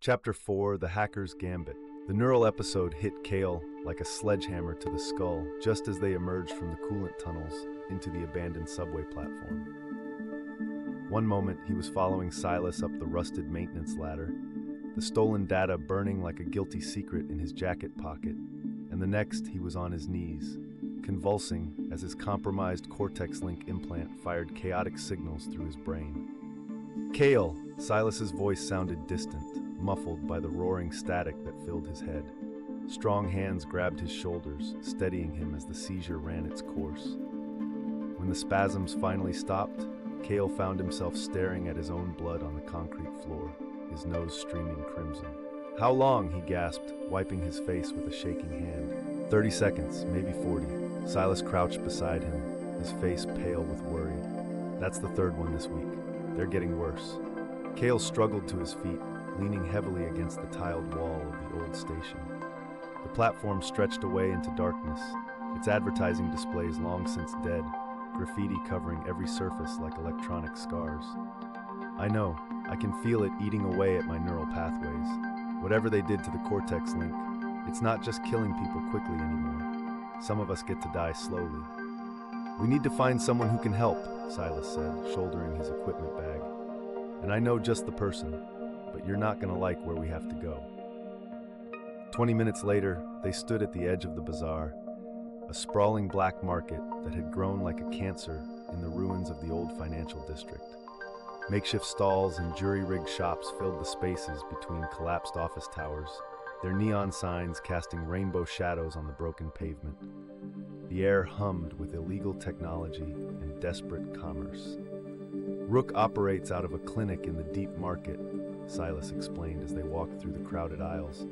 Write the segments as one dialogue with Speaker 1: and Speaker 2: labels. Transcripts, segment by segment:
Speaker 1: Chapter 4, The Hacker's Gambit. The neural episode hit Kael like a sledgehammer to the skull just as they emerged from the coolant tunnels into the abandoned subway platform. One moment, he was following Silas up the rusted maintenance ladder, the stolen data burning like a guilty secret in his jacket pocket, and the next, he was on his knees, convulsing as his compromised CortexLink implant fired chaotic signals through his brain. Kael! Silas's voice sounded distant, muffled by the roaring static that filled his head. Strong hands grabbed his shoulders, steadying him as the seizure ran its course. When the spasms finally stopped, Kael found himself staring at his own blood on the concrete floor, his nose streaming crimson. "How long?" he gasped, wiping his face with a shaking hand. 30 seconds, maybe 40. Silas crouched beside him, his face pale with worry. "That's the third one this week. They're getting worse." Kael struggled to his feet, leaning heavily against the tiled wall of the old station. The platform stretched away into darkness, its advertising displays long since dead, graffiti covering every surface like electronic scars. "I know, I can feel it eating away at my neural pathways. Whatever they did to the CortexLink, it's not just killing people quickly anymore. Some of us get to die slowly." "We need to find someone who can help," Silas said, shouldering his equipment bag. "And I know just the person, but you're not going to like where we have to go." 20 minutes later, they stood at the edge of the bazaar, a sprawling black market that had grown like a cancer in the ruins of the old financial district. Makeshift stalls and jury-rigged shops filled the spaces between collapsed office towers, their neon signs casting rainbow shadows on the broken pavement. The air hummed with illegal technology and desperate commerce. "Rook operates out of a clinic in the deep market," Silas explained as they walked through the crowded aisles.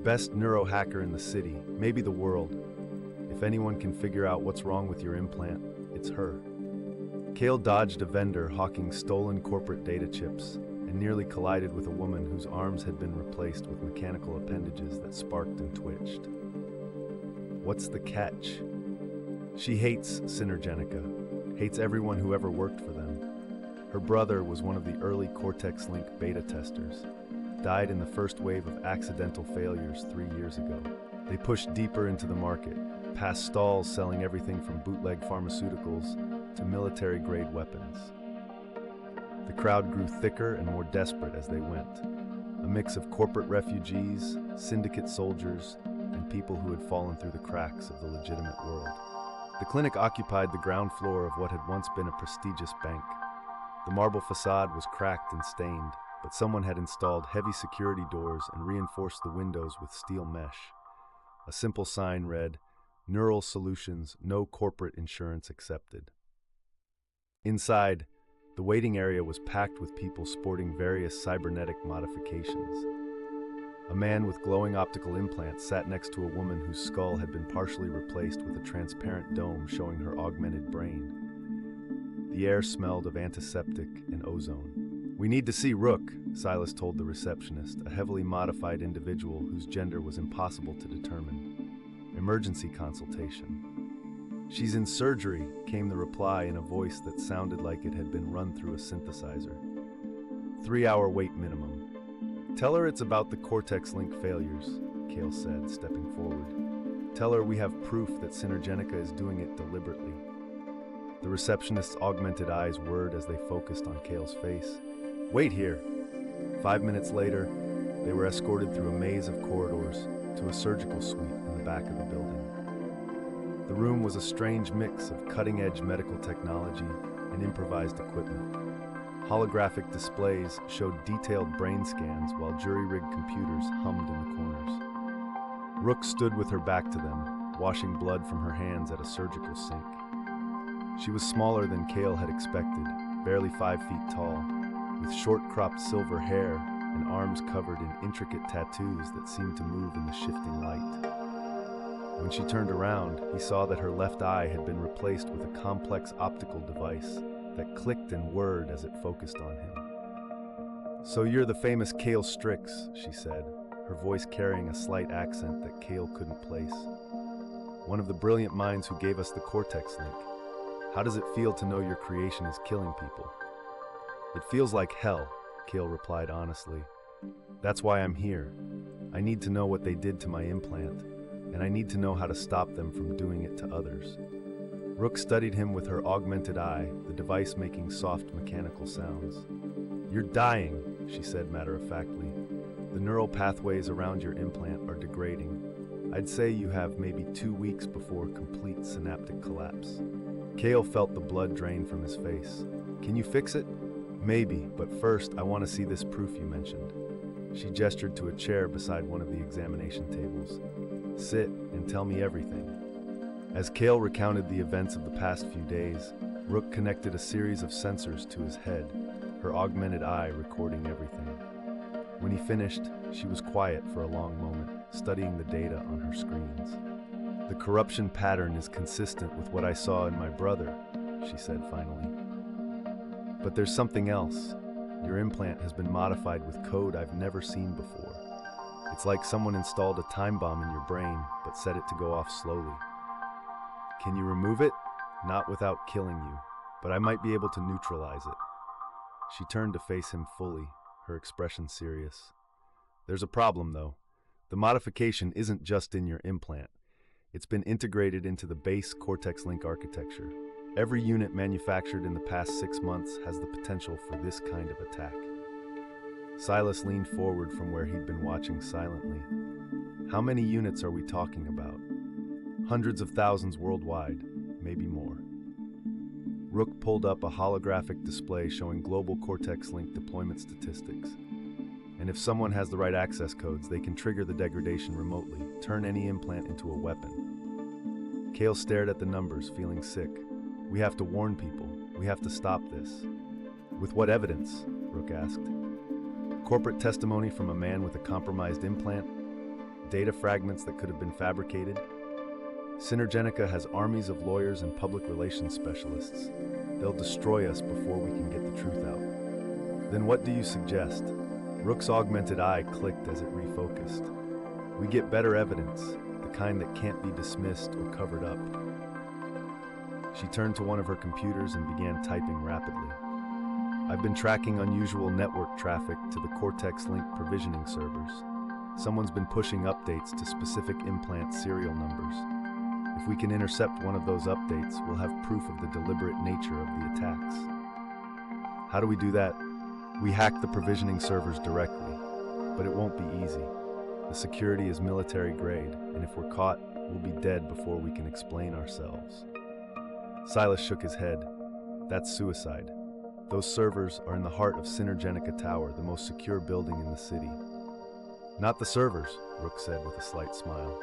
Speaker 1: "Best neurohacker in the city, maybe the world. If anyone can figure out what's wrong with your implant, it's her." Kael dodged a vendor hawking stolen corporate data chips and nearly collided with a woman whose arms had been replaced with mechanical appendages that sparked and twitched. "What's the catch?" "She hates Synergenica, hates everyone who ever worked for them. Her brother was one of the early CortexLink beta testers, died in the first wave of accidental failures 3 years ago. They pushed deeper into the market, past stalls selling everything from bootleg pharmaceuticals to military-grade weapons. The crowd grew thicker and more desperate as they went, a mix of corporate refugees, syndicate soldiers, and people who had fallen through the cracks of the legitimate world. The clinic occupied the ground floor of what had once been a prestigious bank. The marble facade was cracked and stained, but someone had installed heavy security doors and reinforced the windows with steel mesh. A simple sign read, "Neural Solutions, no corporate insurance accepted." Inside, the waiting area was packed with people sporting various cybernetic modifications. A man with glowing optical implants sat next to a woman whose skull had been partially replaced with a transparent dome showing her augmented brain. The air smelled of antiseptic and ozone. "We need to see Rook," Silas told the receptionist, a heavily modified individual whose gender was impossible to determine. "Emergency consultation." "She's in surgery," came the reply in a voice that sounded like it had been run through a synthesizer. 3-hour wait minimum. "Tell her it's about the CortexLink failures," Kael said, stepping forward. "Tell her we have proof that Synergenica is doing it deliberately." The receptionist's augmented eyes whirred as they focused on Kael's face. "Wait here." 5 minutes later, they were escorted through a maze of corridors to a surgical suite in the back of the building. The room was a strange mix of cutting-edge medical technology and improvised equipment. Holographic displays showed detailed brain scans while jury-rigged computers hummed in the corners. Rook stood with her back to them, washing blood from her hands at a surgical sink. She was smaller than Kael had expected, barely 5 feet tall, with short-cropped silver hair and arms covered in intricate tattoos that seemed to move in the shifting light. When she turned around, he saw that her left eye had been replaced with a complex optical device that clicked and whirred as it focused on him. "So you're the famous Kael Strix," she said, her voice carrying a slight accent that Kael couldn't place. "One of the brilliant minds who gave us the CortexLink. How does it feel to know your creation is killing people?" "It feels like hell," Kael replied honestly, That's why I'm here. I need to know what they did to my implant, and I need to know how to stop them from doing it to others. Rook studied him with her augmented eye, the device making soft mechanical sounds. "You're dying," she said matter-of-factly. "The neural pathways around your implant are degrading. I'd say you have maybe 2 weeks before complete synaptic collapse." Kael felt the blood drain from his face. "Can you fix it?" "Maybe, but first I want to see this proof you mentioned." She gestured to a chair beside one of the examination tables. "Sit and tell me everything." As Kael recounted the events of the past few days, Rook connected a series of sensors to his head, her augmented eye recording everything. When he finished, she was quiet for a long moment, studying the data on her screens. "The corruption pattern is consistent with what I saw in my brother," she said finally. "But there's something else. Your implant has been modified with code I've never seen before. It's like someone installed a time bomb in your brain, but set it to go off slowly. Can you remove it? Not without killing you, but I might be able to neutralize it." She turned to face him fully, her expression serious. "There's a problem, though. The modification isn't just in your implant. It's been integrated into the base CortexLink architecture. Every unit manufactured in the past 6 months has the potential for this kind of attack." Silas leaned forward from where he'd been watching silently. "How many units are we talking about?" "Hundreds of thousands worldwide, maybe more." Rook pulled up a holographic display showing global CortexLink deployment statistics. "And if someone has the right access codes, they can trigger the degradation remotely, turn any implant into a weapon." Kael stared at the numbers, feeling sick. "We have to warn people. We have to stop this." "With what evidence?" Rook asked. "Corporate testimony from a man with a compromised implant? Data fragments that could have been fabricated? Synergenica has armies of lawyers and public relations specialists. They'll destroy us before we can get the truth out." "Then what do you suggest?" Rook's augmented eye clicked as it refocused. "We get better evidence, the kind that can't be dismissed or covered up." She turned to one of her computers and began typing rapidly. "I've been tracking unusual network traffic to the CortexLink provisioning servers. Someone's been pushing updates to specific implant serial numbers. If we can intercept one of those updates, we'll have proof of the deliberate nature of the attacks." "How do we do that?" "We hack the provisioning servers directly, but it won't be easy. The security is military grade, and if we're caught, we'll be dead before we can explain ourselves." Silas shook his head. "That's suicide. Those servers are in the heart of Synergenica Tower, the most secure building in the city." "Not the servers," Rook said with a slight smile.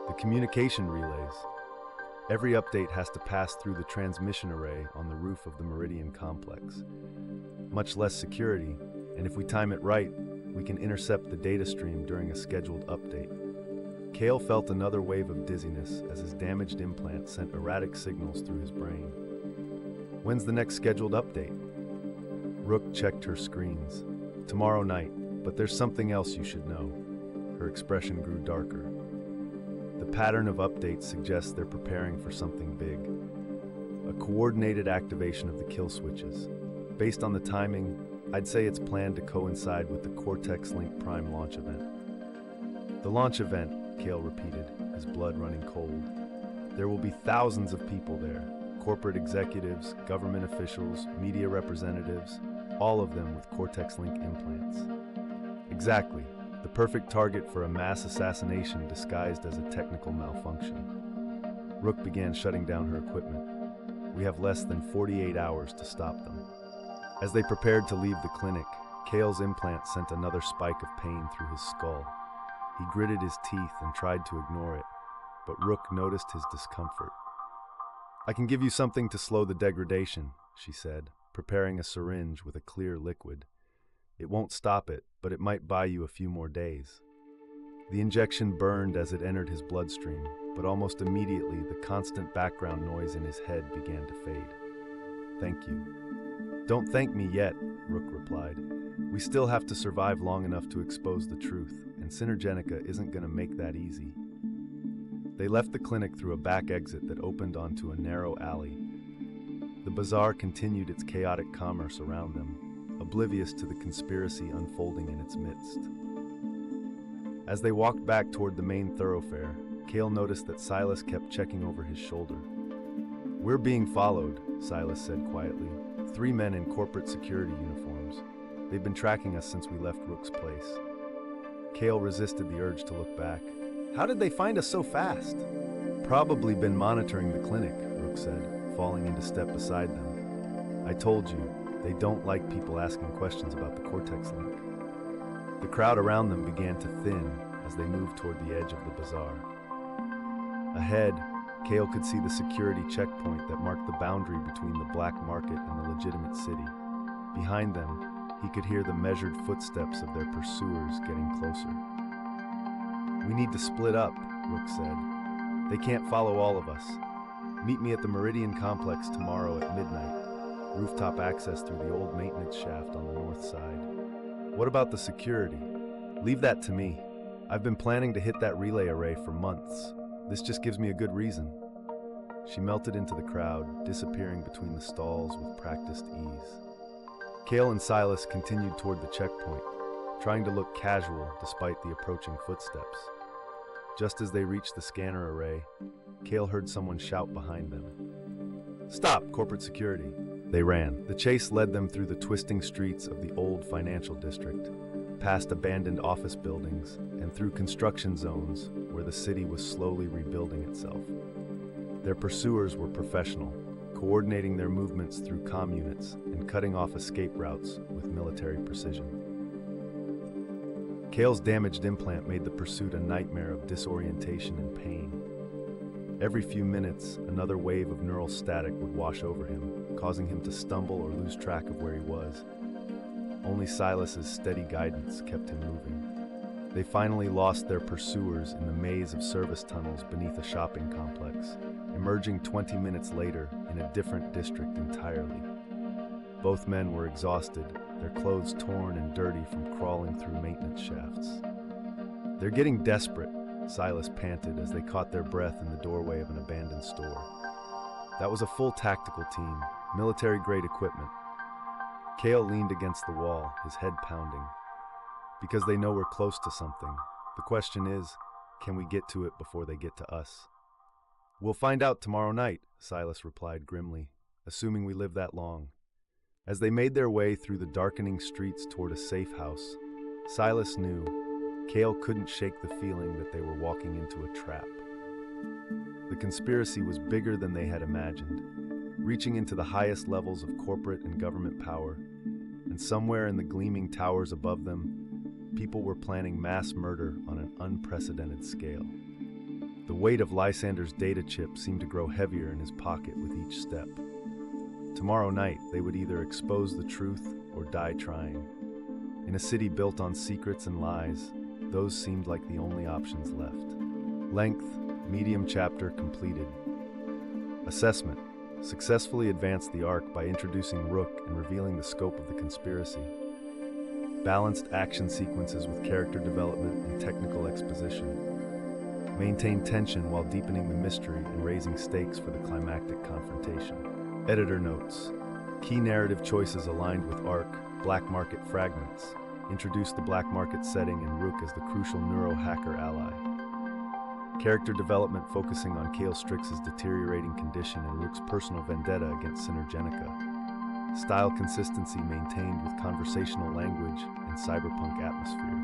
Speaker 1: "The communication relays. Every update has to pass through the transmission array on the roof of the Meridian complex. Much less security, and if we time it right, we can intercept the data stream during a scheduled update." Kael felt another wave of dizziness as his damaged implant sent erratic signals through his brain. "When's the next scheduled update?" Rook checked her screens. "Tomorrow night, but there's something else you should know." Her expression grew darker. "The pattern of updates suggests they're preparing for something big. A coordinated activation of the kill switches. Based on the timing, I'd say it's planned to coincide with the CortexLink Prime launch event." "The launch event," Kael repeated, his blood running cold. "There will be thousands of people there. Corporate executives, government officials, media representatives, all of them with CortexLink implants." "Exactly. The perfect target for a mass assassination disguised as a technical malfunction." Rook began shutting down her equipment. "We have less than 48 hours to stop them." As they prepared to leave the clinic, Kael's implant sent another spike of pain through his skull. He gritted his teeth and tried to ignore it, but Rook noticed his discomfort. "I can give you something to slow the degradation," she said, preparing a syringe with a clear liquid. "It won't stop it, but it might buy you a few more days." The injection burned as it entered his bloodstream, but almost immediately the constant background noise in his head began to fade. "Thank you." "Don't thank me yet," Rook replied. "We still have to survive long enough to expose the truth, and Synergenica isn't going to make that easy." They left the clinic through a back exit that opened onto a narrow alley. The bazaar continued its chaotic commerce around them, a oblivious to the conspiracy unfolding in its midst. As they walked back toward the main thoroughfare, Kael noticed that Silas kept checking over his shoulder. "We're being followed," Silas said quietly. 3 men in corporate security uniforms. They've been tracking us since we left Rook's place. Kael resisted the urge to look back. "How did they find us so fast?" "Probably been monitoring the clinic," Rook said, falling into step beside them. "I told you, they don't like people asking questions about the CortexLink." The crowd around them began to thin as they moved toward the edge of the bazaar. Ahead, Kael could see the security checkpoint that marked the boundary between the black market and the legitimate city. Behind them, he could hear the measured footsteps of their pursuers getting closer. "We need to split up," Rook said. "They can't follow all of us. Meet me at the Meridian Complex tomorrow at midnight. Rooftop access through the old maintenance shaft on the north side." "What about the security?" "Leave that to me. I've been planning to hit that relay array for months. This just gives me a good reason." She melted into the crowd, disappearing between the stalls with practiced ease. Kael and Silas continued toward the checkpoint, trying to look casual despite the approaching footsteps. Just as they reached the scanner array, Kael heard someone shout behind them. "Stop, corporate security!" They ran. The chase led them through the twisting streets of the old financial district, past abandoned office buildings, and through construction zones where the city was slowly rebuilding itself. Their pursuers were professional, coordinating their movements through comm units and cutting off escape routes with military precision. Kael's damaged implant made the pursuit a nightmare of disorientation and pain. Every few minutes, another wave of neural static would wash over him, causing him to stumble or lose track of where he was. Only Silas's steady guidance kept him moving. They finally lost their pursuers in the maze of service tunnels beneath a shopping complex, emerging 20 minutes later in a different district entirely. Both men were exhausted, their clothes torn and dirty from crawling through maintenance shafts. "They're getting desperate," Silas panted as they caught their breath in the doorway of an abandoned store. That was a full tactical team, military-grade equipment. Kael leaned against the wall, his head pounding. "Because they know we're close to something. The question is, can we get to it before they get to us?" "We'll find out tomorrow night," Silas replied grimly, "assuming we live that long." As they made their way through the darkening streets toward a safe house, Silas knew Kael couldn't shake the feeling that they were walking into a trap. The conspiracy was bigger than they had imagined, reaching into the highest levels of corporate and government power, and somewhere in the gleaming towers above them, people were planning mass murder on an unprecedented scale. The weight of Lysander's data chip seemed to grow heavier in his pocket with each step. Tomorrow night, they would either expose the truth or die trying. In a city built on secrets and lies, those seemed like the only options left. Length, medium chapter completed. Assessment: successfully advanced the arc by introducing Rook and revealing the scope of the conspiracy. Balanced action sequences with character development and technical exposition. Maintained tension while deepening the mystery and raising stakes for the climactic confrontation. Editor notes: key narrative choices aligned with arc, black market fragments, introduced the black market setting and Rook as the crucial neurohacker ally. Character development focusing on Kael Strix's deteriorating condition and Rook's personal vendetta against Synergenica. Style consistency maintained with conversational language and cyberpunk atmosphere.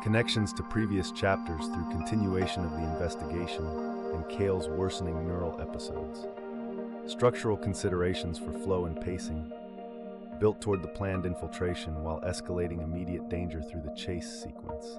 Speaker 1: Connections to previous chapters through continuation of the investigation and Kael's worsening neural episodes. Structural considerations for flow and pacing, built toward the planned infiltration while escalating immediate danger through the chase sequence.